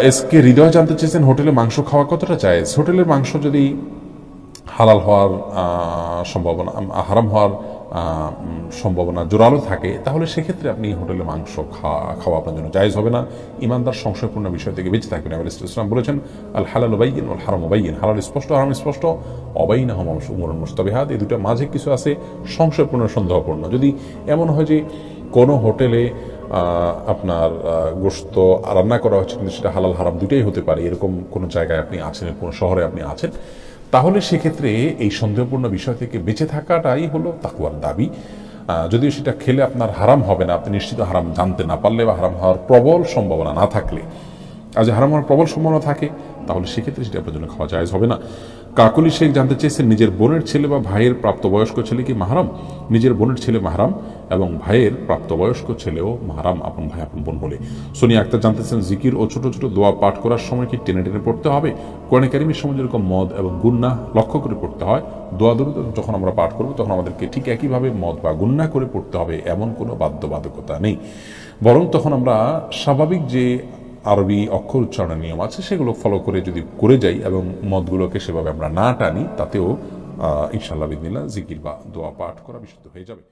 SK হৃদয় জানতে চেয়েছেন হোটেলে মাংস খাওয়া কতটা জায়েজ। হোটেলের মাংস যদি হালাল হওয়ার সম্ভাবনা, হারাম হওয়ার সম্ভাবনা জোরালো থাকে, তাহলে সেক্ষেত্রে আপনি হোটেলে মাংস খাওয়া আপনার জন্য জায়েজ হবে না। ইমানদার সংশয়পূর্ণ বিষয় থেকে বেঁচে থাকবেন। নবী ইসলাম বলেছেন, আল হালাল বাইয়িন ওয়াল হারাম বাইয়িন, হালাল স্পষ্ট, হারাম স্পষ্ট, অবাইনাহুমা উমুরুন মুশতাবিহাত, এই দুটো মাঝে কিছু আছে সংশয়পূর্ণ, সন্দেহপূর্ণ। যদি এমন হয় যে কোনো হোটেলে আপনার গোশত রান্না করা হচ্ছে কিন্তু সেটা হালাল হারাম দুটোই হতে পারে, এরকম কোনো জায়গায় আপনি আছেন, কোনো শহরে আপনি আছেন, তাহলে সেক্ষেত্রে এই সন্দেহপূর্ণ বিষয় থেকে বেঁচে থাকাটাই হলো তাকওয়ার দাবি। যদিও সেটা খেলে আপনার হারাম হবে না, আপনি নিশ্চিত হারাম জানতে না পারলে বা হারাম হওয়ার প্রবল সম্ভাবনা না থাকলে, আর যে হারাম হওয়ার প্রবল সম্ভাবনা থাকে তাহলে সেক্ষেত্রে সেটা আপনার জন্য খাওয়া জায়েজ হবে না। কাকুলি শেখ জানতে চেয়েছেন, নিজের বোনের ছেলে বা ভাইয়ের প্রাপ্তবয়স্ক ছেলে কি মাহরাম? নিজের বোনের ছেলে মাহরাম এবং ভাইয়ের প্রাপ্তবয়স্ক ছেলেও মাহরাম, আপন ভাই আপন বোন হলে। সোনিয়া আক্তার জানতেছেন, জিকির ও ছোট ছোট দোয়া পাঠ করার সময় কি টেনে টেনে পড়তে হবে? কোরআনে কারিমের সময় যেরকম মদ এবং গুন্নাহ লক্ষ্য করে পড়তে হয়, দোয়া দরুদ যখন আমরা পাঠ করব তখন আমাদেরকে ঠিক একইভাবে মদ বা গুন্নাহ করে পড়তে হবে, এমন কোনো বাধ্যবাধকতা নেই। বরং তখন আমরা স্বাভাবিক যে আরবি অক্ষর উচ্চারণের নিয়ম আছে সেগুলো ফলো করে যদি করে যাই এবং মদগুলোকে সেভাবে আমরা না টানি, তাতেও ইনশাআল্লাহ বিদিনিল্লাহ জিকির বা দোয়া পাঠ করা বিশুদ্ধ হয়ে যাবে।